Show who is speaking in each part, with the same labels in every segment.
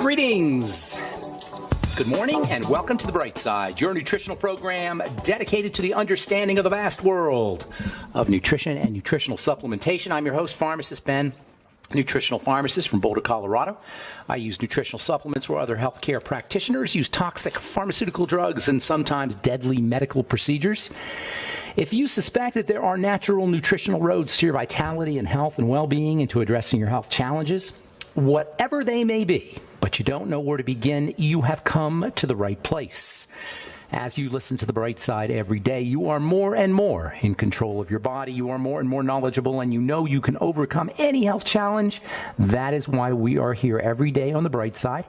Speaker 1: Greetings. Good morning and welcome to The Bright Side, your nutritional program dedicated to the understanding of the vast world of nutrition and nutritional supplementation. I'm your host, Pharmacist Ben, nutritional pharmacist from Boulder, Colorado. I use nutritional supplements where other healthcare practitioners use toxic pharmaceutical drugs and sometimes deadly medical procedures. If you suspect that there are natural nutritional roads to your vitality and health and well-being and to addressing your health challenges, whatever they may be, but you don't know where to begin, you have come to the right place. As you listen to The Bright Side every day, you are more and more in control of your body. You are more and more knowledgeable, and you know you can overcome any health challenge. That is why we are here every day on The Bright Side,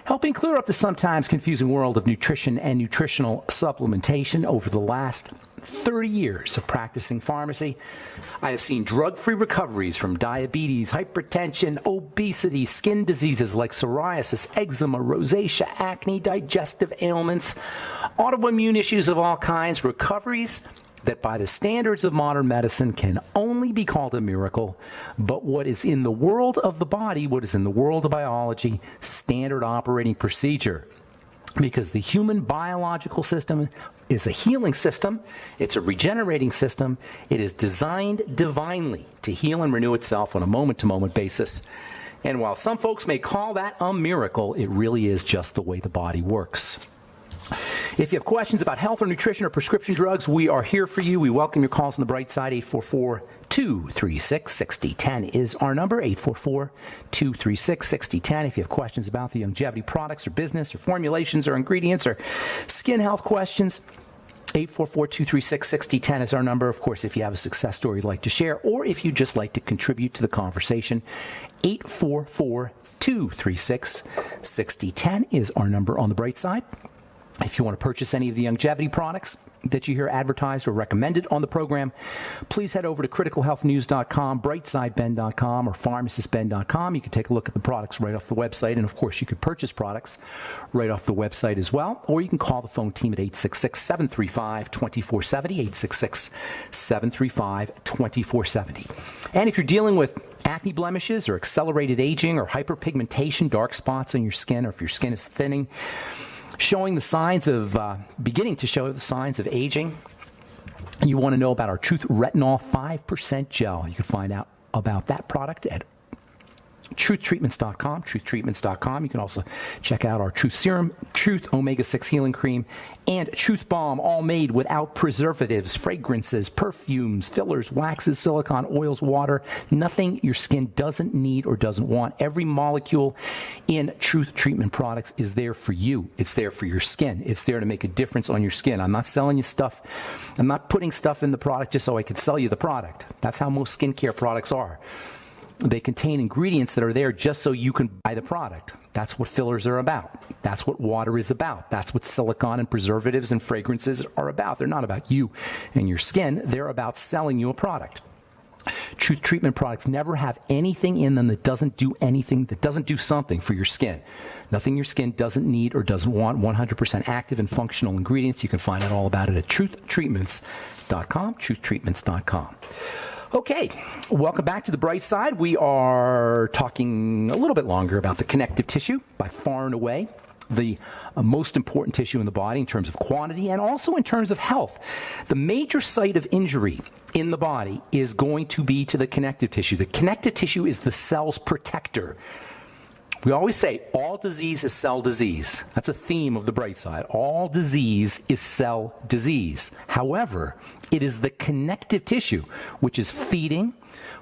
Speaker 1: helping clear up the sometimes confusing world of nutrition and nutritional supplementation. Over the last 30 years of practicing pharmacy, I have seen drug-free recoveries from diabetes, hypertension, obesity, skin diseases like psoriasis, eczema, rosacea, acne, digestive ailments, autoimmune issues of all kinds, recoveries that by the standards of modern medicine can only be called a miracle, but what is in the world of the body, what is in the world of biology, standard operating procedure. Because the human biological system is a healing system, it's a regenerating system, it is designed divinely to heal and renew itself on a moment-to-moment basis. And while some folks may call that a miracle, it really is just the way the body works. If you have questions about health or nutrition or prescription drugs, we are here for you. We welcome your calls on The Bright Side. 844-236-6010 is our number, 844-236-6010. If you have questions about the longevity products or business or formulations or ingredients or skin health questions, 844-236-6010 is our number. Of course, if you have a success story you'd like to share or if you'd just like to contribute to the conversation, 844-236-6010 is our number on The Bright Side. If you want to purchase any of the longevity products that you hear advertised or recommended on the program, please head over to criticalhealthnews.com, brightsideben.com, or pharmacistben.com. You can take a look at the products right off the website, and of course you could purchase products right off the website as well, or you can call the phone team at 866-735-2470, 866-735-2470. And if you're dealing with acne blemishes or accelerated aging or hyperpigmentation, dark spots on your skin, or if your skin is thinning, showing the signs of, beginning to show the signs of aging, you want to know about our Truth Retinol 5% Gel. You can find out about that product at truthtreatments.com, truthtreatments.com. You can also check out our Truth Serum, Truth Omega-6 Healing Cream, and Truth Balm, all made without preservatives, fragrances, perfumes, fillers, waxes, silicone, oils, water, nothing your skin doesn't need or doesn't want. Every molecule in Truth Treatment products is there for you. It's there for your skin. It's there to make a difference on your skin. I'm not selling you stuff. I'm not putting stuff in the product just so I can sell you the product. That's how most skincare products are. They contain ingredients that are there just so you can buy the product. That's what fillers are about. That's what water is about. That's what silicone and preservatives and fragrances are about. They're not about you and your skin. They're about selling you a product. Truth Treatment products never have anything in them that doesn't do anything, that doesn't do something for your skin. Nothing your skin doesn't need or doesn't want. 100% active and functional ingredients. You can find out all about it at truthtreatments.com, truthtreatments.com. Okay, welcome back to The Bright Side. We are talking a little bit longer about the connective tissue, by far and away the most important tissue in the body in terms of quantity and also in terms of health. The major site of injury in the body is going to be to the connective tissue. The connective tissue is the cell's protector. We always say all disease is cell disease. That's a theme of The Bright Side. All disease is cell disease. However, it is the connective tissue which is feeding,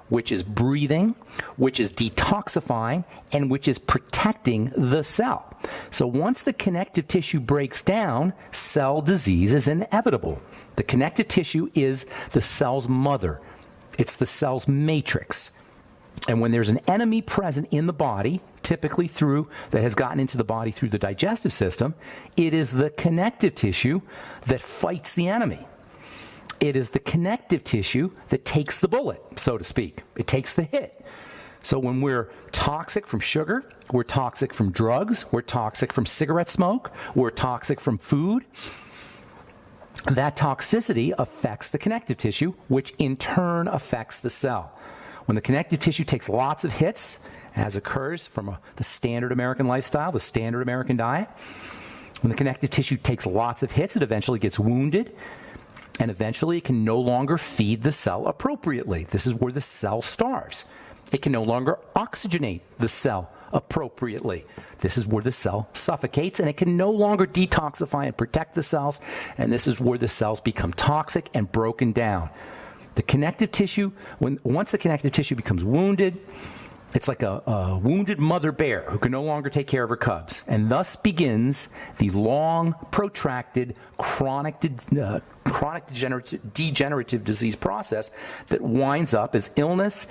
Speaker 1: which is breathing, which is detoxifying, and which is protecting the cell. So once the connective tissue breaks down, cell disease is inevitable. The connective tissue is the cell's mother. It's the cell's matrix. And when there's an enemy present in the body, typically that has gotten into the body through the digestive system, it is the connective tissue that fights the enemy. It is the connective tissue that takes the bullet, so to speak. It takes the hit. So when we're toxic from sugar, we're toxic from drugs, we're toxic from cigarette smoke, we're toxic from food, that toxicity affects the connective tissue, which in turn affects the cell. When the connective tissue takes lots of hits, as occurs from the standard American lifestyle, the standard American diet. When the connective tissue takes lots of hits, it eventually gets wounded, and eventually it can no longer feed the cell appropriately. This is where the cell starves. It can no longer oxygenate the cell appropriately. This is where the cell suffocates, and it can no longer detoxify and protect the cells, and this is where the cells become toxic and broken down. The connective tissue, once the connective tissue becomes wounded, it's like a wounded mother bear who can no longer take care of her cubs. And thus begins the long, protracted, chronic degenerative disease process that winds up as illness,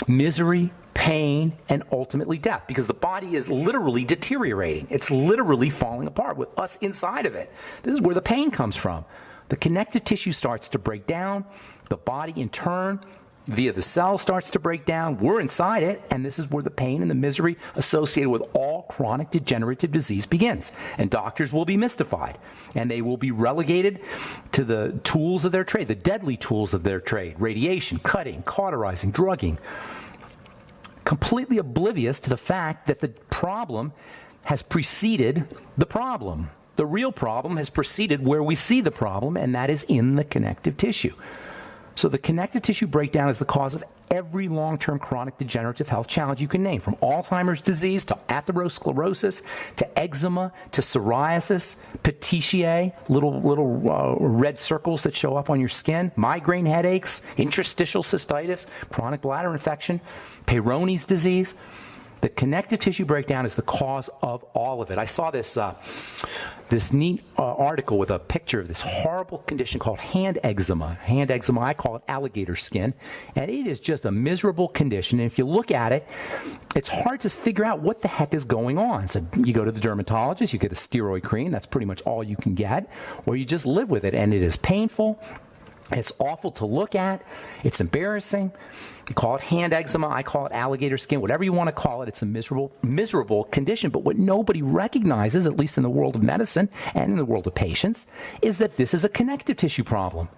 Speaker 1: misery, pain, and ultimately death, because the body is literally deteriorating. It's literally falling apart with us inside of it. This is where the pain comes from. The connective tissue starts to break down. The body, in turn, via the cell, starts to break down. We're inside it, and this is where the pain and the misery associated with all chronic degenerative disease begins. And doctors will be mystified, and they will be relegated to the tools of their trade, the deadly tools of their trade: radiation, cutting, cauterizing, drugging, completely oblivious to the fact that the problem has preceded the problem. The real problem has preceded where we see the problem, and that is in the connective tissue. So the connective tissue breakdown is the cause of every long-term chronic degenerative health challenge you can name, from Alzheimer's disease to atherosclerosis to eczema to psoriasis, petechiae, little red circles that show up on your skin, migraine headaches, interstitial cystitis, chronic bladder infection, Peyronie's disease. The connective tissue breakdown is the cause of all of it. I saw this neat article with a picture of this horrible condition called hand eczema. Hand eczema, I call it alligator skin, and it is just a miserable condition. And if you look at it, it's hard to figure out what the heck is going on. So you go to the dermatologist, you get a steroid cream, that's pretty much all you can get, or you just live with it, and it is painful. It's awful to look at. It's embarrassing. You call it hand eczema. I call it alligator skin. Whatever you want to call it, it's a miserable condition. But what nobody recognizes, at least in the world of medicine and in the world of patients, is that this is a connective tissue problem.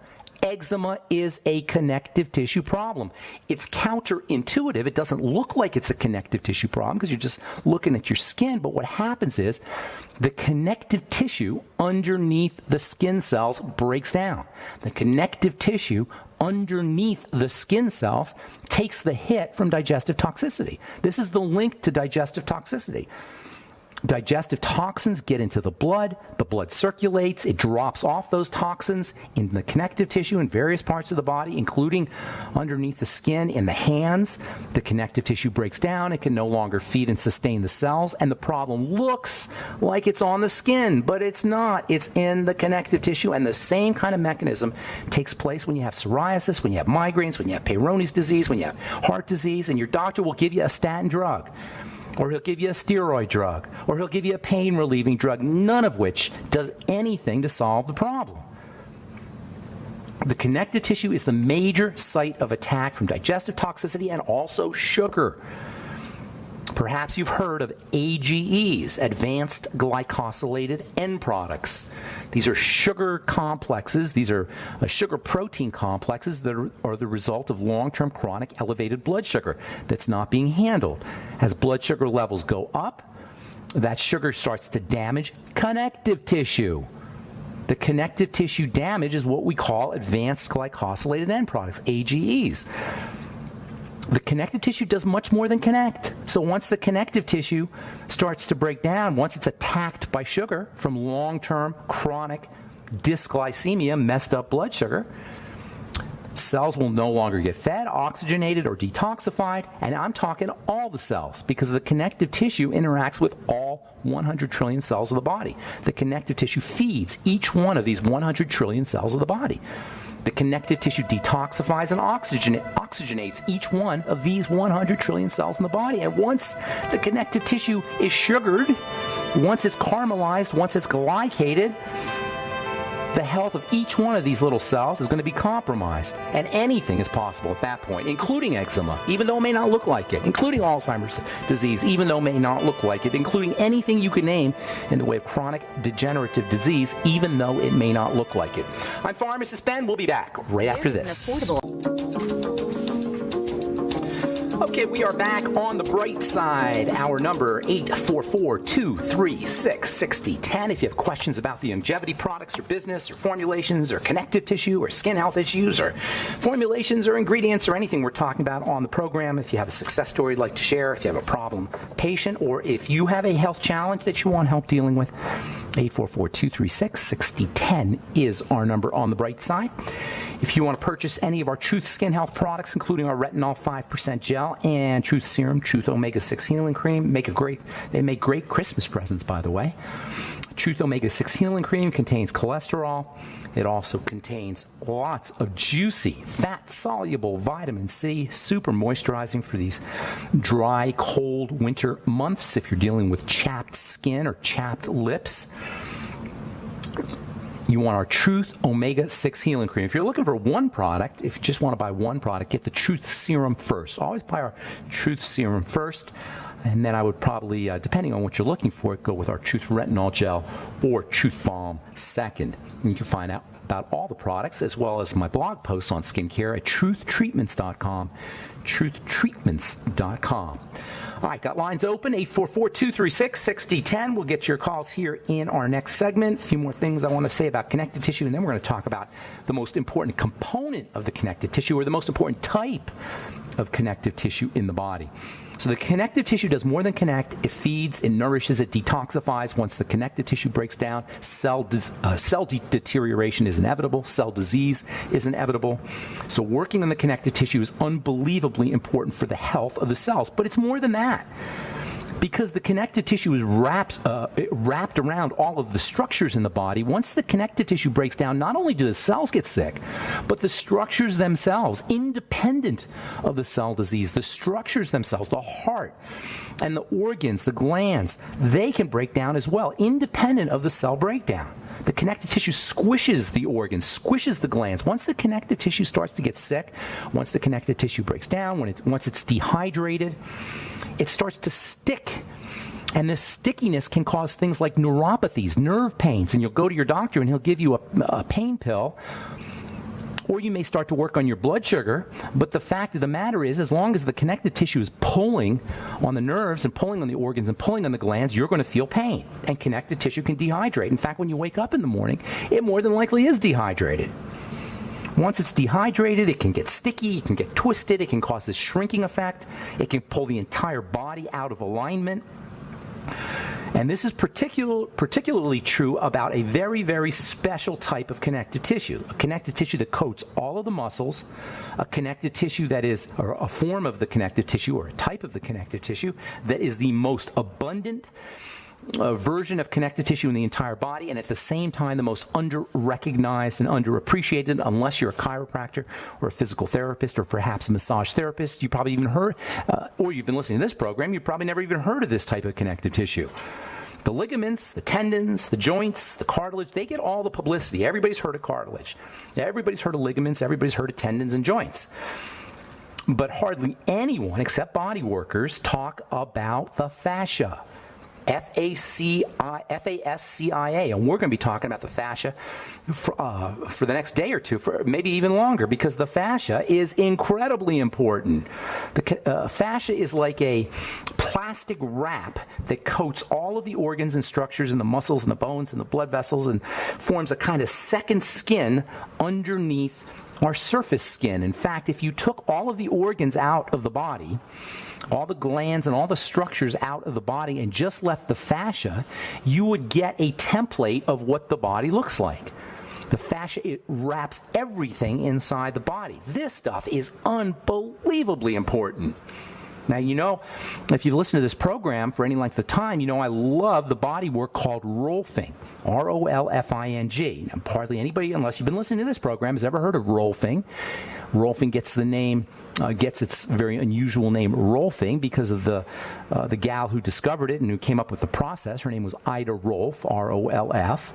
Speaker 1: Eczema is a connective tissue problem. It's counterintuitive. It doesn't look like it's a connective tissue problem because you're just looking at your skin. But what happens is the connective tissue underneath the skin cells breaks down. The connective tissue underneath the skin cells takes the hit from digestive toxicity. This is the link to digestive toxicity. Digestive toxins get into the blood circulates, it drops off those toxins in the connective tissue in various parts of the body, including underneath the skin, in the hands. The connective tissue breaks down, it can no longer feed and sustain the cells, and the problem looks like it's on the skin, but it's not. It's in the connective tissue, and the same kind of mechanism takes place when you have psoriasis, when you have migraines, when you have Peyronie's disease, when you have heart disease, and your doctor will give you a statin drug, or he'll give you a steroid drug, or he'll give you a pain-relieving drug, none of which does anything to solve the problem. The connective tissue is the major site of attack from digestive toxicity and also sugar. Perhaps you've heard of AGEs, advanced glycosylated end products. These are sugar complexes. These are sugar protein complexes that are the result of long-term chronic elevated blood sugar that's not being handled. As blood sugar levels go up, that sugar starts to damage connective tissue. The connective tissue damage is what we call advanced glycosylated end products, AGEs. The connective tissue does much more than connect. So once the connective tissue starts to break down, once it's attacked by sugar from long-term chronic dysglycemia, messed up blood sugar, cells will no longer get fed, oxygenated, or detoxified, and I'm talking all the cells, because the connective tissue interacts with all 100 trillion cells of the body. The connective tissue feeds each one of these 100 trillion cells of the body. The connective tissue detoxifies and oxygenates each one of these 100 trillion cells in the body. And once the connective tissue is sugared, once it's caramelized, once it's glycated, the health of each one of these little cells is going to be compromised. And anything is possible at that point, including eczema, even though it may not look like it, including Alzheimer's disease, even though it may not look like it, including anything you can name in the way of chronic degenerative disease, even though it may not look like it. I'm Pharmacist Ben. We'll be back right after this. Okay, we are back on the bright side. Our number 844-236-6010. If you have questions about the longevity products or business or formulations or connective tissue or skin health issues or formulations or ingredients or anything we're talking about on the program, if you have a success story you'd like to share, if you have a problem patient, or if you have a health challenge that you want help dealing with, 844-236-6010 is our number on the bright side. If you want to purchase any of our Truth Skin Health products, including our Retinol 5% Gel and Truth Serum, Truth Omega-6 Healing Cream, they make great Christmas presents, by the way. Truth Omega-6 Healing Cream contains cholesterol. It also contains lots of juicy, fat-soluble vitamin C, super moisturizing for these dry, cold winter months if you're dealing with chapped skin or chapped lips. You want our Truth Omega-6 Healing Cream. If you're looking for one product, if you just want to buy one product, get the Truth Serum first. Always buy our Truth Serum first. And then I would probably, depending on what you're looking for, go with our Truth Retinol Gel or Truth Balm second. And you can find out about all the products as well as my blog posts on skincare at truthtreatments.com, truthtreatments.com. All right, got lines open, 844-236-6010. We'll get your calls here in our next segment. A few more things I want to say about connective tissue, and then we're going to talk about the most important component of the connective tissue, or the most important type of connective tissue in the body. So the connective tissue does more than connect. It feeds, it nourishes, it detoxifies. Once the connective tissue breaks down, cell deterioration is inevitable. Cell disease is inevitable. So working on the connective tissue is unbelievably important for the health of the cells. But it's more than that. Because the connective tissue is wrapped around all of the structures in the body. Once the connective tissue breaks down, not only do the cells get sick, but the structures themselves, independent of the cell disease, the structures themselves, the heart and the organs, the glands, they can break down as well, independent of the cell breakdown. The connective tissue squishes the organs, squishes the glands. Once the connective tissue starts to get sick, once the connective tissue breaks down, once it's dehydrated, it starts to stick. And this stickiness can cause things like neuropathies, nerve pains, and you'll go to your doctor and he'll give you a pain pill. Or you may start to work on your blood sugar, but the fact of the matter is, as long as the connective tissue is pulling on the nerves and pulling on the organs and pulling on the glands, you're going to feel pain. And connective tissue can dehydrate. In fact, when you wake up in the morning, it more than likely is dehydrated. Once it's dehydrated, it can get sticky, it can get twisted, it can cause this shrinking effect, it can pull the entire body out of alignment. And this is particularly true about a very, very special type of connective tissue, a connective tissue that coats all of the muscles, a connective tissue that is, or a form of the connective tissue, or a type of the connective tissue that is the most abundant version of connective tissue in the entire body, and at the same time the most under-recognized and underappreciated. Unless you're a chiropractor or a physical therapist or perhaps a massage therapist, you probably even heard, or you've been listening to this program, you probably never even heard of this type of connective tissue. The ligaments, the tendons, the joints, the cartilage, they get all the publicity. Everybody's heard of cartilage. Everybody's heard of ligaments. Everybody's heard of tendons and joints. But hardly anyone except body workers talk about the fascia. F-A-S-C-I-A, and we're going to be talking about the fascia for the next day or two, for maybe even longer, because the fascia is incredibly important. The fascia is like a plastic wrap that coats all of the organs and structures and the muscles and the bones and the blood vessels and forms a kind of second skin underneath our surface skin. In fact, if you took all of the organs out of the body, all the glands and all the structures out of the body and just left the fascia, you would get a template of what the body looks like. The fascia, it wraps everything inside the body. This stuff is unbelievably important. Now, you know, if you've listened to this program for any length of time, you know I love the body work called rolfing, R-O-L-F-I-N-G. Now, hardly anybody, unless you've been listening to this program, has ever heard of rolfing. Rolfing gets its very unusual name, rolfing, because of the gal who discovered it and who came up with the process. Her name was Ida Rolf, R-O-L-F.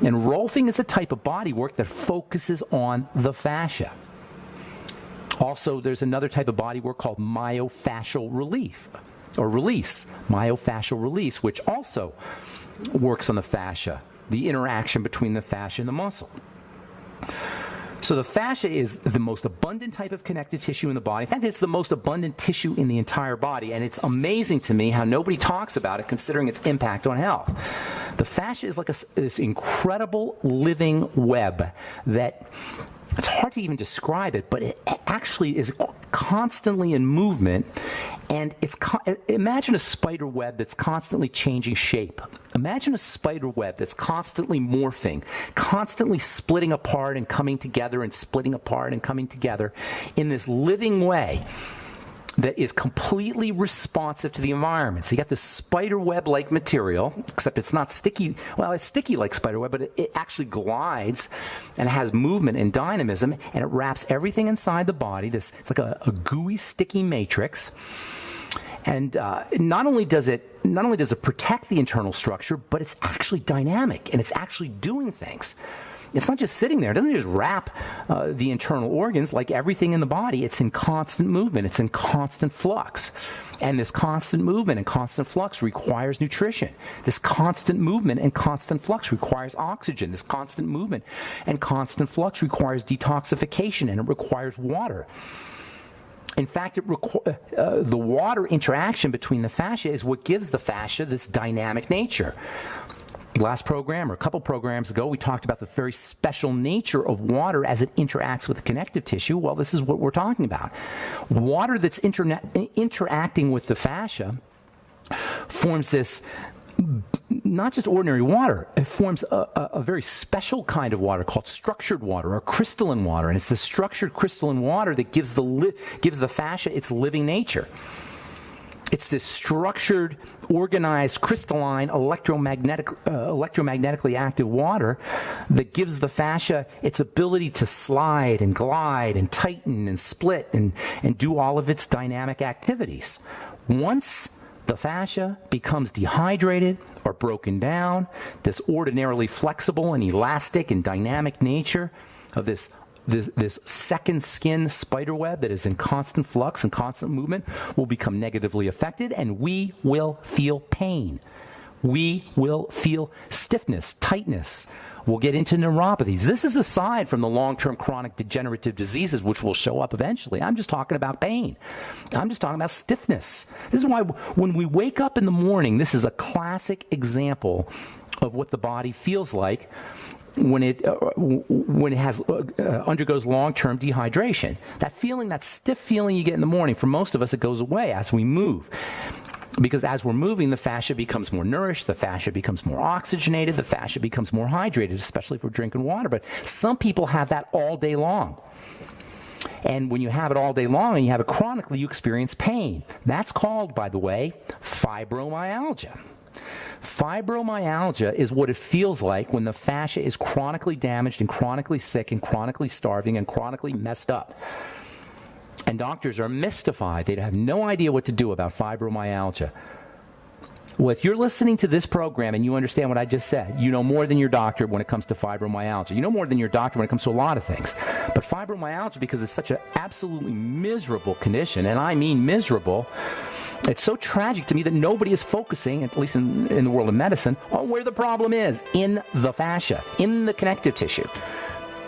Speaker 1: And rolfing is a type of body work that focuses on the fascia. Also, there's another type of body work called myofascial release, myofascial release, which also works on the fascia, the interaction between the fascia and the muscle. So the fascia is the most abundant type of connective tissue in the body. In fact, it's the most abundant tissue in the entire body, and it's amazing to me how nobody talks about it considering its impact on health. The fascia is like this incredible living web that it's hard to even describe it, but it actually is constantly in movement, and imagine a spider web that's constantly changing shape. Imagine a spider web that's constantly morphing, constantly splitting apart and coming together and splitting apart and coming together in this living way that is completely responsive to the environment. So you got this spider web-like material, except it's not sticky. Well, it's sticky like spider web, but it actually glides and has movement and dynamism, and it wraps everything inside the body. It's like a gooey, sticky matrix. And not only does it protect the internal structure, but it's actually dynamic, and it's actually doing things. It's not just sitting there. It doesn't just wrap the internal organs. Like everything in the body, it's in constant movement. It's in constant flux. And this constant movement and constant flux requires nutrition. This constant movement and constant flux requires oxygen. This constant movement and constant flux requires detoxification, and it requires water. In fact, the water interaction between the fascia is what gives the fascia this dynamic nature. Last program, or a couple programs ago, we talked about the very special nature of water as it interacts with the connective tissue. Well, this is what we're talking about. Water that's interacting with the fascia forms this, not just ordinary water, it forms a very special kind of water called structured water or crystalline water. And it's the structured crystalline water that gives the fascia its living nature. It's this structured, organized, crystalline, electromagnetically active water that gives the fascia its ability to slide and glide and tighten and split and do all of its dynamic activities. Once the fascia becomes dehydrated or broken down, this ordinarily flexible and elastic and dynamic nature of this second skin spider web that is in constant flux and constant movement will become negatively affected, and we will feel pain. We will feel stiffness, tightness. We'll get into neuropathies. This is aside from the long-term chronic degenerative diseases which will show up eventually. I'm just talking about pain. I'm just talking about stiffness. This is why when we wake up in the morning, this is a classic example of what the body feels like when it undergoes long-term dehydration. That feeling, that stiff feeling you get in the morning, for most of us, it goes away as we move. Because as we're moving, the fascia becomes more nourished, the fascia becomes more oxygenated, the fascia becomes more hydrated, especially if we're drinking water. But some people have that all day long. And when you have it all day long and you have it chronically, you experience pain. That's called, by the way, fibromyalgia. Fibromyalgia is what it feels like when the fascia is chronically damaged and chronically sick and chronically starving and chronically messed up. And doctors are mystified. They have no idea what to do about fibromyalgia. Well, if you're listening to this program and you understand what I just said, you know more than your doctor when it comes to fibromyalgia. You know more than your doctor when it comes to a lot of things. But fibromyalgia, because it's such an absolutely miserable condition, and I mean miserable, it's so tragic to me that nobody is focusing, at least in the world of medicine, on where the problem is, in the fascia, in the connective tissue.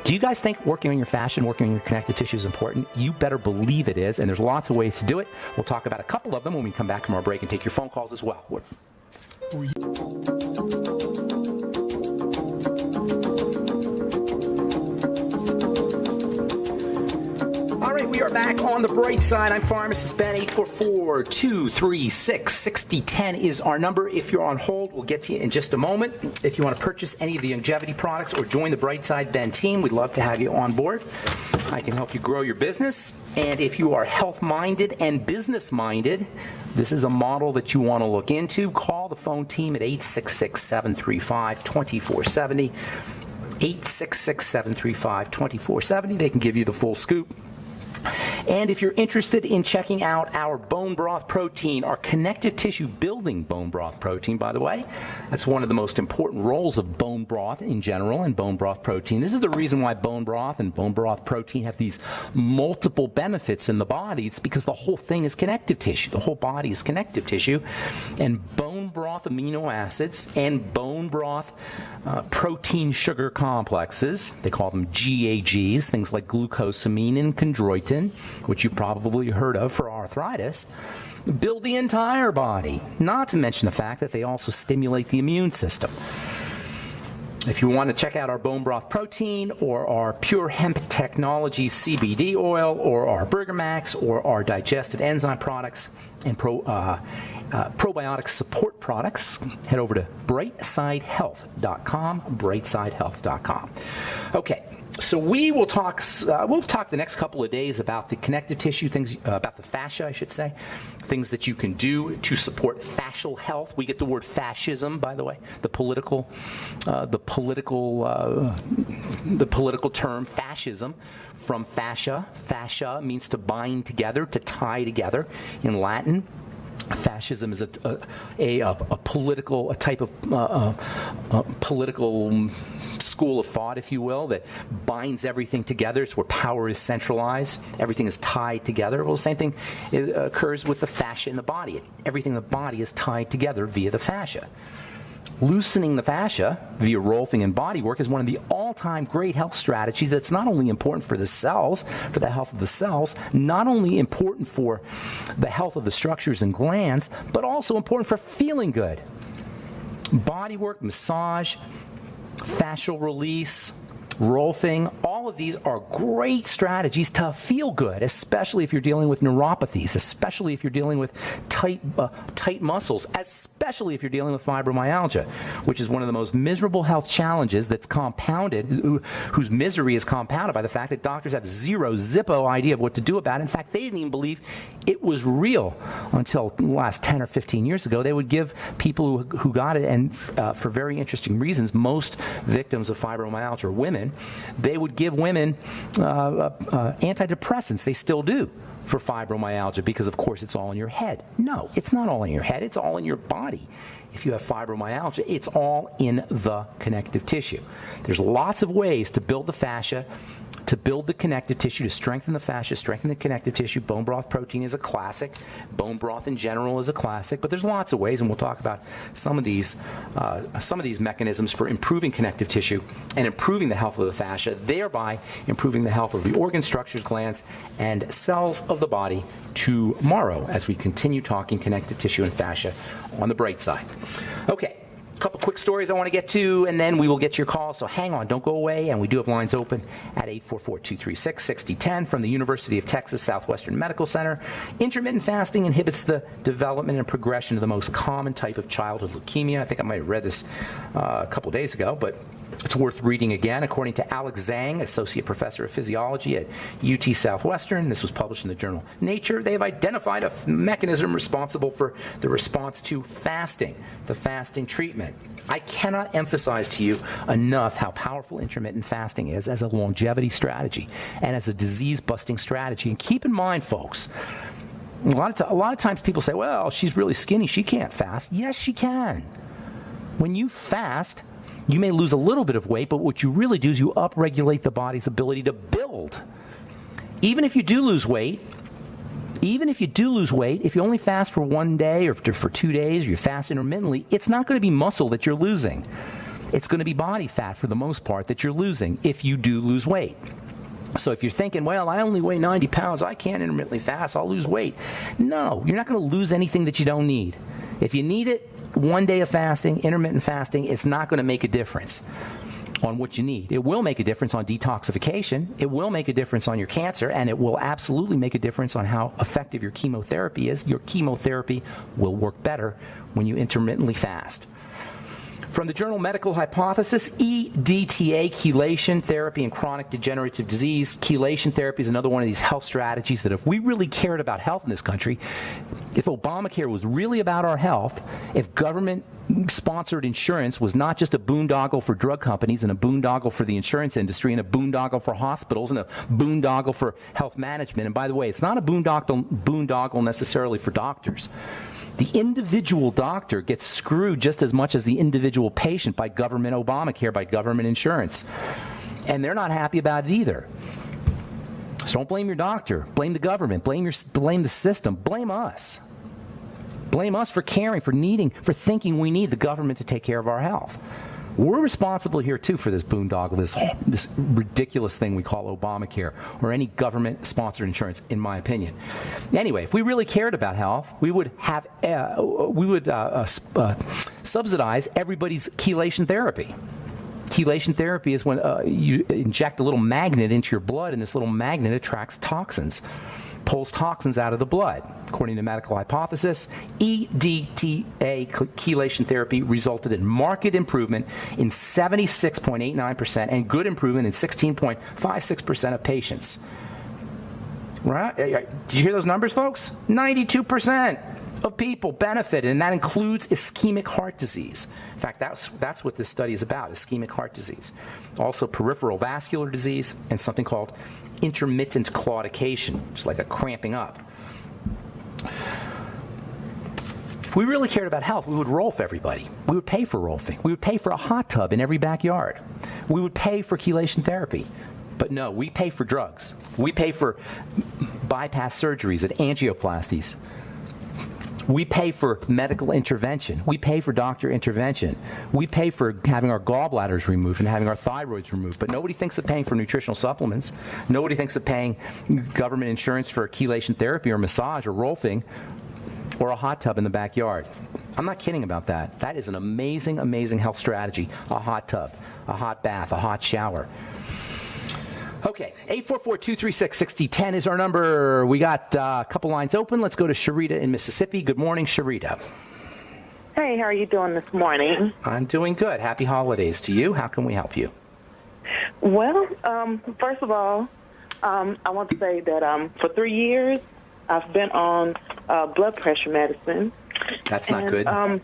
Speaker 1: Do you guys think working on your fascia and working on your connective tissue is important? You better believe it is, and there's lots of ways to do it. We'll talk about a couple of them when we come back from our break and take your phone calls as well. All right, we are back on the bright side. I'm Pharmacist Ben. 844-236-6010 is our number. If you're on hold, we'll get to you in just a moment. If you want to purchase any of the longevity products or join the Bright Side Ben team, we'd love to have you on board. I can help you grow your business. And if you are health-minded and business-minded, this is a model that you want to look into. Call the phone team at 866-735-2470. 866-735-2470. They can give you the full scoop. And if you're interested in checking out our bone broth protein, our connective tissue building bone broth protein, by the way, that's one of the most important roles of bone broth in general and bone broth protein. This is the reason why bone broth and bone broth protein have these multiple benefits in the body. It's because the whole thing is connective tissue. The whole body is connective tissue. And bone broth amino acids and bone broth protein sugar complexes. They call them GAGs, things like glucosamine and chondroitin, which you've probably heard of for arthritis, build the entire body, not to mention the fact that they also stimulate the immune system. If you want to check out our bone broth protein or our pure hemp technology CBD oil or our Burger Max or our digestive enzyme products and probiotic support products, head over to brightsidehealth.com, brightsidehealth.com. Okay. So we will talk. We'll talk the next couple of days about the connective tissue things, about the fascia, I should say, things that you can do to support fascial health. We get the word fascism, by the way, the political term fascism from fascia. Fascia means to bind together, to tie together in Latin. Fascism is a type of political school of thought, if you will, that binds everything together. It's where power is centralized. Everything is tied together. Well, the same thing occurs with the fascia in the body. Everything in the body is tied together via the fascia. Loosening the fascia via rolfing and body work is one of the all-time great health strategies that's not only important for the cells, for the health of the cells, not only important for the health of the structures and glands, but also important for feeling good. Body work, massage, fascial release, rolfing, all of these are great strategies to feel good, especially if you're dealing with neuropathies, especially if you're dealing with tight muscles, especially if you're dealing with fibromyalgia, which is one of the most miserable health challenges that's compounded, whose misery is compounded by the fact that doctors have zippo idea of what to do about it. In fact, they didn't even believe it was real until the last 10 or 15 years ago. They would give people who got it, and for very interesting reasons, most victims of fibromyalgia are women. They would give women antidepressants. They still do for fibromyalgia because, of course, it's all in your head. No, it's not all in your head. It's all in your body. If you have fibromyalgia, it's all in the connective tissue. There's lots of ways to build the fascia, to build the connective tissue, to strengthen the fascia, strengthen the connective tissue. Bone broth protein is a classic. Bone broth in general is a classic. But there's lots of ways, and we'll talk about some of these mechanisms for improving connective tissue and improving the health of the fascia, thereby improving the health of the organ structures, glands, and cells of the body tomorrow as we continue talking connective tissue and fascia on the bright side. Okay. A couple quick stories I want to get to, and then we will get to your call. So hang on, don't go away. And we do have lines open at 844-236-6010 from the University of Texas Southwestern Medical Center. Intermittent fasting inhibits the development and progression of the most common type of childhood leukemia. I think I might have read this a couple days ago, but it's worth reading again. According to Alex Zhang, Associate Professor of Physiology at UT Southwestern, this was published in the journal Nature, they have identified a mechanism responsible for the response to fasting, the fasting treatment. I cannot emphasize to you enough how powerful intermittent fasting is as a longevity strategy and as a disease-busting strategy. And keep in mind, folks, a lot of times people say, well, she's really skinny, she can't fast. Yes, she can. When you fast, you may lose a little bit of weight, but what you really do is you upregulate the body's ability to build. Even if you do lose weight, if you only fast for one day or for 2 days, or you fast intermittently, it's not going to be muscle that you're losing. It's going to be body fat for the most part that you're losing if you do lose weight. So if you're thinking, well, I only weigh 90 pounds, I can't intermittently fast, I'll lose weight. No, you're not going to lose anything that you don't need. If you need it, 1 day of fasting, intermittent fasting, it's not going to make a difference on what you need. It will make a difference on detoxification. It will make a difference on your cancer, and it will absolutely make a difference on how effective your chemotherapy is. Your chemotherapy will work better when you intermittently fast. From the journal Medical Hypothesis, EDTA, chelation therapy in chronic degenerative disease. Chelation therapy is another one of these health strategies that if we really cared about health in this country, if Obamacare was really about our health, if government-sponsored insurance was not just a boondoggle for drug companies and a boondoggle for the insurance industry and a boondoggle for hospitals and a boondoggle for health management, and by the way, it's not a boondoggle necessarily for doctors. The individual doctor gets screwed just as much as the individual patient by government Obamacare, by government insurance. And they're not happy about it either. So don't blame your doctor. Blame the government. Blame the system. Blame us. Blame us for caring, for thinking we need the government to take care of our health. We're responsible here, too, for this boondoggle, this ridiculous thing we call Obamacare, or any government-sponsored insurance, in my opinion. Anyway, if we really cared about health, we would subsidize everybody's chelation therapy. Chelation therapy is when you inject a little magnet into your blood, and this little magnet attracts toxins, pulls toxins out of the blood. According to medical hypothesis, EDTA chelation therapy resulted in marked improvement in 76.89% and good improvement in 16.56% of patients. Right? Did you hear those numbers, folks? 92% of people benefited, and that includes ischemic heart disease. In fact, that's what this study is about, ischemic heart disease. Also peripheral vascular disease and something called intermittent claudication, just like a cramping up. If we really cared about health, we would rolf everybody. We would pay for rolfing. We would pay for a hot tub in every backyard. We would pay for chelation therapy. But no, we pay for drugs. We pay for bypass surgeries and angioplasties. We pay for medical intervention. We pay for doctor intervention. We pay for having our gallbladders removed and having our thyroids removed. But nobody thinks of paying for nutritional supplements. Nobody thinks of paying government insurance for chelation therapy or massage or rolfing or a hot tub in the backyard. I'm not kidding about that. That is an amazing, amazing health strategy. A hot tub, a hot bath, a hot shower. Okay, 844-236-6010 is our number. We got a couple lines open. Let's go to Sharita in Mississippi. Good morning, Sharita.
Speaker 2: Hey, how are you doing this morning?
Speaker 1: I'm doing good. Happy holidays to you. How can we help you?
Speaker 2: Well, first of all, I want to say that for 3 years, I've been on blood pressure medicine.
Speaker 1: That's not good.
Speaker 2: I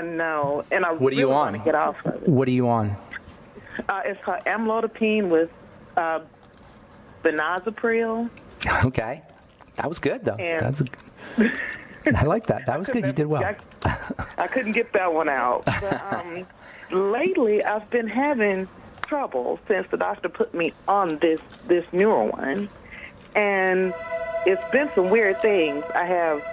Speaker 2: know. And I
Speaker 1: what are you on?
Speaker 2: Want to get off of it.
Speaker 1: What are you on?
Speaker 2: It's called amlodipine with benazepril.
Speaker 1: Okay. That was good, though. I like that. That was good. You did well.
Speaker 2: I couldn't get that one out. But, lately, I've been having trouble since the doctor put me on this newer one. And it's been some weird things. I have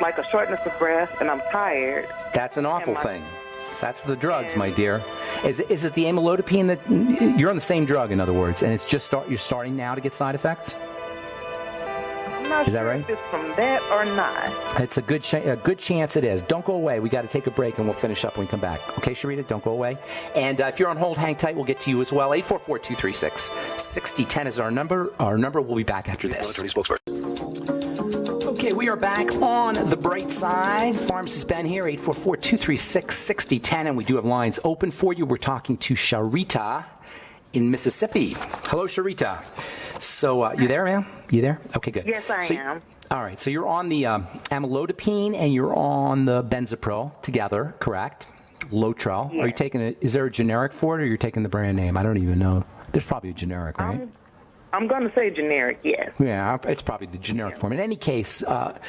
Speaker 2: like a shortness of breath, and I'm tired.
Speaker 1: That's an awful thing. That's the drugs, my dear. Is it the amlodipine that you're on the same drug, in other words, and it's just you're starting now to get side effects?
Speaker 2: I'm not
Speaker 1: is
Speaker 2: sure
Speaker 1: that right?
Speaker 2: if it's from that or not.
Speaker 1: It's a good chance it is. Don't go away. We got to take a break, and we'll finish up when we come back. Okay, Sharita, don't go away. And if you're on hold, hang tight. We'll get to you as well. 844-236-6010 is our number. Our number. We'll be back after this.
Speaker 3: Attorney spokesperson.
Speaker 1: Okay, we are back on the bright side. Pharmacist Ben here, 844-236-6010, and we do have lines open for you. We're talking to Sharita in Mississippi. Hello, Sharita. So, you there, ma'am? You there? Okay, good.
Speaker 2: Yes, I am.
Speaker 1: All right, so you're on the amlodipine and you're on the benzapril together, correct? Lotrel.
Speaker 2: Yes.
Speaker 1: Are you taking it? Is there a generic for it, or you're taking the brand name? I don't even know. There's probably a generic, right?
Speaker 2: I'm going to say generic, yes.
Speaker 1: Yeah, it's probably the generic form. In any case, the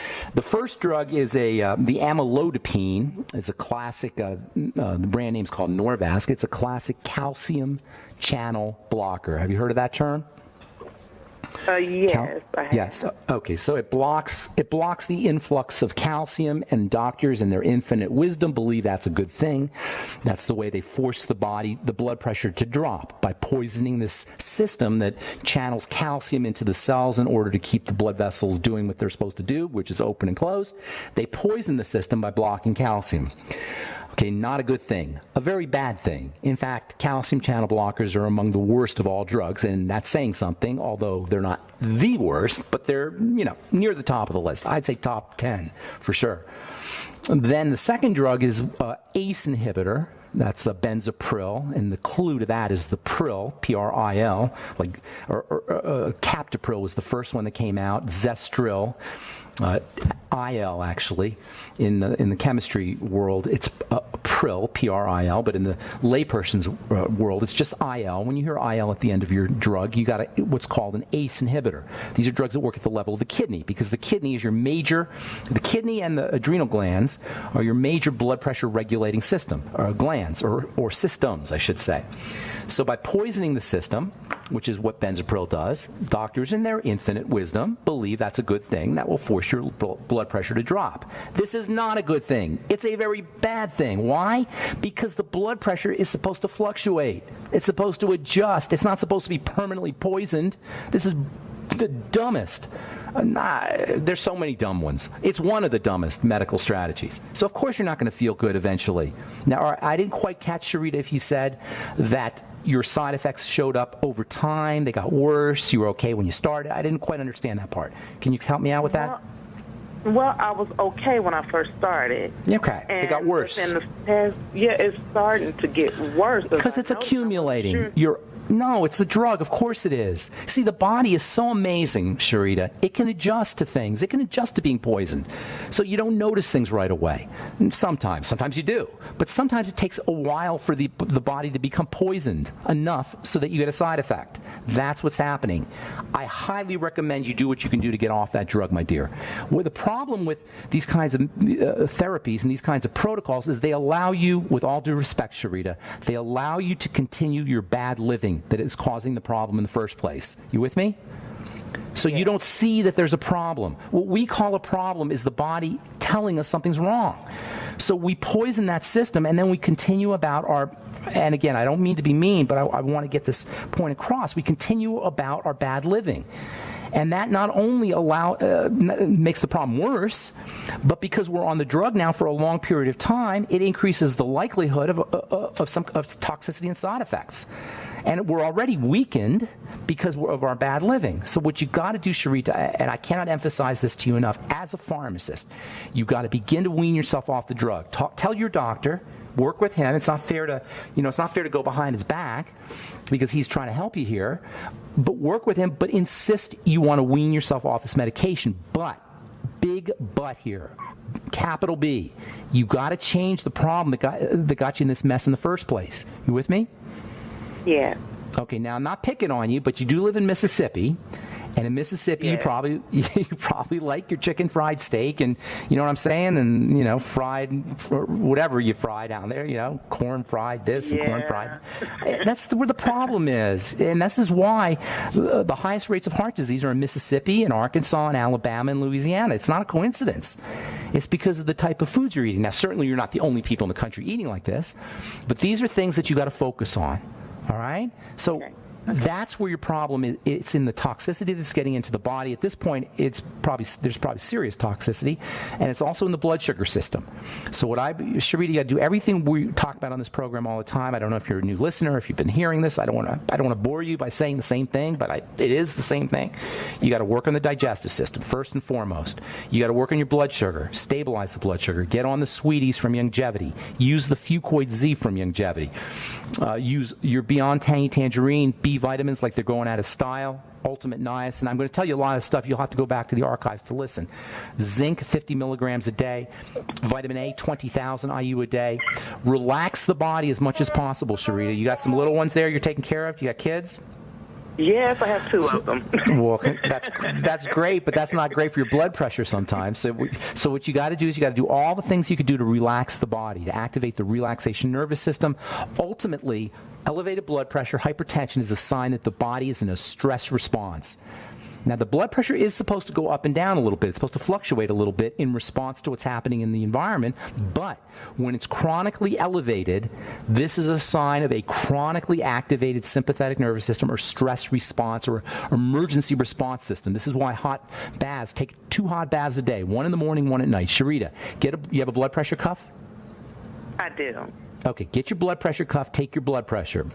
Speaker 1: first drug is the amlodipine. It's a classic, the brand name's called Norvasc. It's a classic calcium channel blocker. Have you heard of that term?
Speaker 2: Yes, I have.
Speaker 1: Yes. Okay. So it blocks the influx of calcium, and doctors in their infinite wisdom believe that's a good thing. That's the way they force the blood pressure to drop, by poisoning this system that channels calcium into the cells in order to keep the blood vessels doing what they're supposed to do, which is open and close. They poison the system by blocking calcium. Okay, not a good thing. A very bad thing. In fact, calcium channel blockers are among the worst of all drugs, and that's saying something, although they're not the worst, but they're, near the top of the list. I'd say top 10 for sure. Then the second drug is ACE inhibitor. That's a benzapril, and the clue to that is the pril, P-R-I-L, captopril was the first one that came out, zestril, IL actually, in the chemistry world, it's pril, P-R-I-L, but in the layperson's world, it's just IL. When you hear IL at the end of your drug, you got what's called an ACE inhibitor. These are drugs that work at the level of the kidney, because the kidney is the kidney and the adrenal glands are your major blood pressure regulating system, or glands, or systems, I should say. So by poisoning the system, which is what benzapril does. Doctors, in their infinite wisdom, believe that's a good thing that will force your blood pressure to drop. This is not a good thing. It's a very bad thing. Why? Because the blood pressure is supposed to fluctuate. It's supposed to adjust. It's not supposed to be permanently poisoned. This is the dumbest. There's so many dumb ones. It's one of the dumbest medical strategies. So, of course, you're not going to feel good eventually. Now, I didn't quite catch, Sharita, if you said that your side effects showed up over time, they got worse, you were okay when you started. I didn't quite understand that part. Can you help me out with that?
Speaker 2: Well, I was okay when I first started.
Speaker 1: Okay, it got worse.
Speaker 2: In the past, it's starting to get worse.
Speaker 1: Because it's accumulating. No, it's the drug. Of course it is. See, the body is so amazing, Sharita. It can adjust to things. It can adjust to being poisoned. So you don't notice things right away. Sometimes you do. But sometimes it takes a while for the body to become poisoned enough so that you get a side effect. That's what's happening. I highly recommend you do what you can do to get off that drug, my dear. Well, the problem with these kinds of therapies and these kinds of protocols is they allow you, with all due respect, Sharita, they allow you to continue your bad living that is causing the problem in the first place. You with me? So you don't see that there's a problem. What we call a problem is the body telling us something's wrong. So we poison that system, and then we continue about our, and again, I don't mean to be mean, but I want to get this point across. We continue about our bad living. And that not only makes the problem worse, but because we're on the drug now for a long period of time, it increases the likelihood of toxicity and side effects. And we're already weakened because of our bad living. So what you got to do, Sharita, and I cannot emphasize this to you enough, as a pharmacist, you got to begin to wean yourself off the drug. Tell your doctor. Work with him. It's not fair to go behind his back because he's trying to help you here. But work with him, but insist you want to wean yourself off this medication. But, big but here, capital B, you got to change the problem that got you in this mess in the first place. You with me?
Speaker 2: Yeah.
Speaker 1: Okay, now I'm not picking on you, but you do live in Mississippi. And in Mississippi, you probably like your chicken fried steak, and you know what I'm saying, and fried whatever you fry down there, corn fried this and corn fried. That's where the problem is, and this is why the highest rates of heart disease are in Mississippi and Arkansas and Alabama and Louisiana. It's not a coincidence. It's because of the type of foods you're eating. Now, certainly you're not the only people in the country eating like this, but these are things that you got to focus on. All right, so. Okay. That's where your problem is. It's in the toxicity that's getting into the body. At this point, there's probably serious toxicity, and it's also in the blood sugar system. So Sharita, you got to do everything we talk about on this program all the time. I don't know if you're a new listener, if you've been hearing this. I don't want to bore you by saying the same thing, but it is the same thing. You got to work on the digestive system first and foremost. You got to work on your blood sugar, stabilize the blood sugar, get on the sweeties from Youngevity, use the Fucoid Z from Youngevity, use your Beyond Tangy Tangerine B vitamins like they're going out of style, Ultimate Niacin. I'm going to tell you a lot of stuff. You'll have to go back to the archives to listen. Zinc, 50 milligrams a day. Vitamin A, 20,000 IU a day. Relax the body as much as possible, Sharita. You got some little ones there you're taking care of? You got kids?
Speaker 2: Yes, I have two of them.
Speaker 1: Well, that's great, but that's not great for your blood pressure sometimes. So what you got to do is you got to do all the things you could do to relax the body, to activate the relaxation nervous system. Ultimately, elevated blood pressure, hypertension is a sign that the body is in a stress response. Now, the blood pressure is supposed to go up and down a little bit. It's supposed to fluctuate a little bit in response to what's happening in the environment. But when it's chronically elevated, this is a sign of a chronically activated sympathetic nervous system or stress response or emergency response system. This is why hot baths, take 2 hot baths a day, 1 in the morning, 1 at night. Sharita, you have a blood pressure cuff?
Speaker 2: I do.
Speaker 1: Okay, get your blood pressure cuff, take your blood pressure.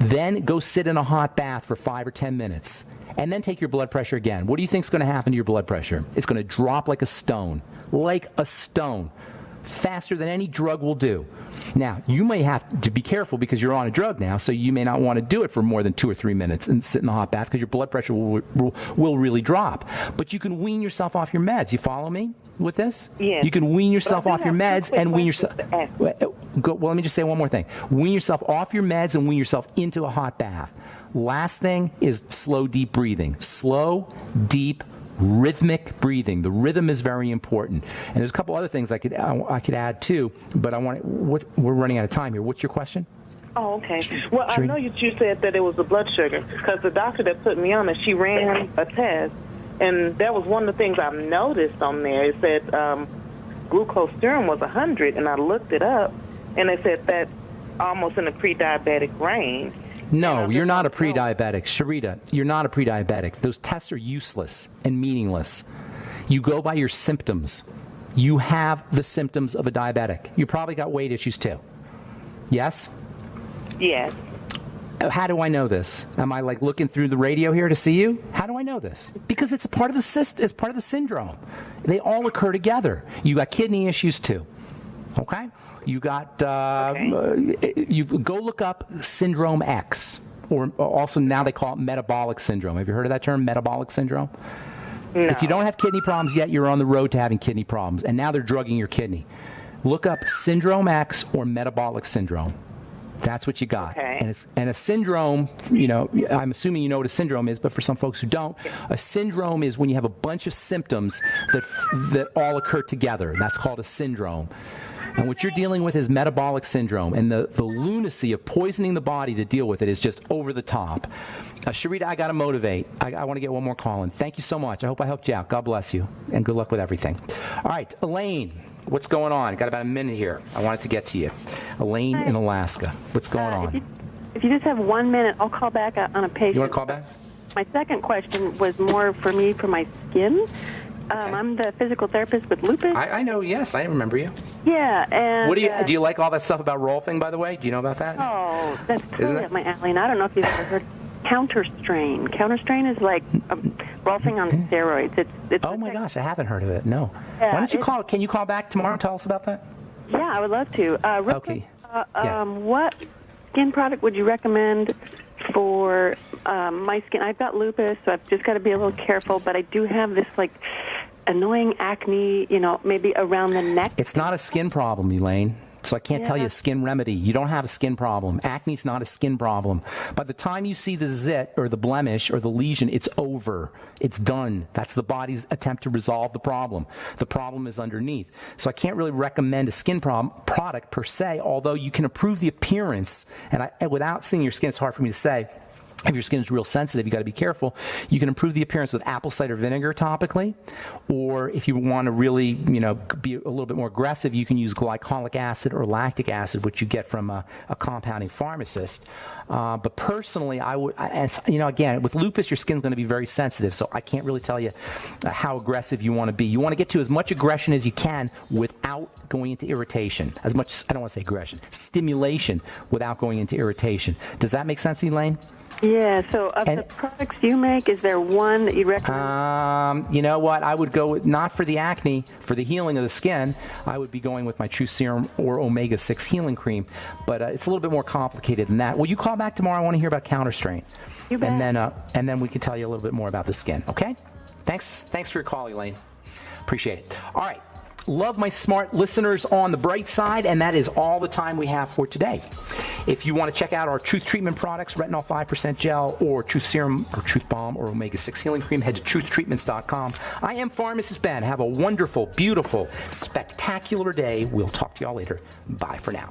Speaker 1: Then go sit in a hot bath for 5 or 10 minutes. And then take your blood pressure again. What do you think is going to happen to your blood pressure? It's going to drop like a stone. Like a stone. Faster than any drug will do. Now, you may have to be careful because you're on a drug now, so you may not want to do it for more than 2 or 3 minutes and sit in the hot bath because your blood pressure will really drop. But you can wean yourself off your meds. You follow me with this?
Speaker 2: Yes.
Speaker 1: You can wean yourself off your meds and wean yourself... Well, let me just say one more thing. Wean yourself off your meds and wean yourself into a hot bath. Last thing is slow, deep breathing. Slow, deep, rhythmic breathing. The rhythm is very important. And there's a couple other things I could add too, but we're running out of time here. What's your question?
Speaker 2: Oh, okay. Well, I
Speaker 1: Sherita?
Speaker 2: know you said that it was the blood sugar because the doctor that put me on it, she ran a test, and that was one of the things I've noticed on there. It said glucose serum was 100, and I looked it up, and it said that's almost in the pre-diabetic range.
Speaker 1: No, you're not a pre-diabetic. Sharita, you're not a pre-diabetic. Those tests are useless and meaningless. You go by your symptoms. You have the symptoms of a diabetic. You probably got weight issues too. Yes?
Speaker 2: Yes.
Speaker 1: How do I know this? Am I like looking through the radio here to see you? How do I know this? Because it's a part of the it's part of the syndrome. They all occur together. You got kidney issues too. Okay? You got you go look up Syndrome X, or also now they call it metabolic syndrome. Have you heard of that term, metabolic syndrome?
Speaker 2: No.
Speaker 1: If you don't have kidney problems yet, you're on the road to having kidney problems, and now they're drugging your kidney. Look up Syndrome X or metabolic syndrome. That's what you got.
Speaker 2: Okay.
Speaker 1: And a syndrome, you know, I'm assuming you know what a syndrome is, but for some folks who don't, a syndrome is when you have a bunch of symptoms that all occur together. That's called a syndrome. And what you're dealing with is metabolic syndrome, and the lunacy of poisoning the body to deal with it is just over the top. Sharita, I got to motivate. I want to get one more call in. Thank you so much. I hope I helped you out. God bless you, and good luck with everything. All right, Elaine, what's going on? Got about a minute here. I wanted to get to you. Elaine in Alaska. What's going on?
Speaker 3: If you just have 1 minute, I'll call back on a patient.
Speaker 1: You want to call back?
Speaker 3: My second question was more for me, for my skin. I'm the physical therapist with lupus.
Speaker 1: I know, yes. I remember you.
Speaker 3: Yeah, and...
Speaker 1: What do you like all that stuff about rolfing, by the way? Do you know about that?
Speaker 3: Oh, that's totally up my alley. And I don't know if you've ever heard counterstrain. Counterstrain is like rolfing on steroids. It's
Speaker 1: oh, my gosh. I haven't heard of it. No.
Speaker 3: Yeah,
Speaker 1: Why don't you call? Can you call back tomorrow and tell us about that?
Speaker 3: Yeah, I would love to.
Speaker 1: Okay.
Speaker 3: What skin product would you recommend for my skin? I've got lupus, so I've just got to be a little careful, but I do have this, like, annoying acne, you know, maybe around the neck.
Speaker 1: It's not a skin problem, Elaine. So I can't tell you a skin remedy. You don't have a skin problem. Acne's not a skin problem. By the time you see the zit or the blemish or the lesion, it's over. It's done. That's the body's attempt to resolve the problem. The problem is underneath. So I can't really recommend a skin product per se, although you can improve the appearance. And without seeing your skin, it's hard for me to say. If your skin is real sensitive, you got to be careful. You can improve the appearance with apple cider vinegar topically, or if you want to really, you know, be a little bit more aggressive, you can use glycolic acid or lactic acid, which you get from a compounding pharmacist. But personally, I would, you know, again, with lupus, your skin's going to be very sensitive, so I can't really tell you how aggressive you want to be. You want to get to as much aggression as you can without going into irritation. As much, I don't want to say aggression, stimulation without going into irritation. Does that make sense, Elaine?
Speaker 3: Yeah, so of the products you make, is there one that you'd recommend?
Speaker 1: You know what? I would go with, not for the acne, for the healing of the skin, I would be going with my True Serum or Omega-6 Healing Cream. But it's a little bit more complicated than that. Will you call back tomorrow? I want to hear about Counterstrain.
Speaker 3: You bet.
Speaker 1: And then we can tell you a little bit more about the skin, okay? Thanks for your call, Elaine. Appreciate it. All right. Love my smart listeners on the bright side, and that is all the time we have for today. If you want to check out our Truth Treatment products, Retinol 5% Gel, or Truth Serum, or Truth Balm, or Omega-6 Healing Cream, head to truthtreatments.com. I am Pharmacist Ben. Have a wonderful, beautiful, spectacular day. We'll talk to y'all later. Bye for now.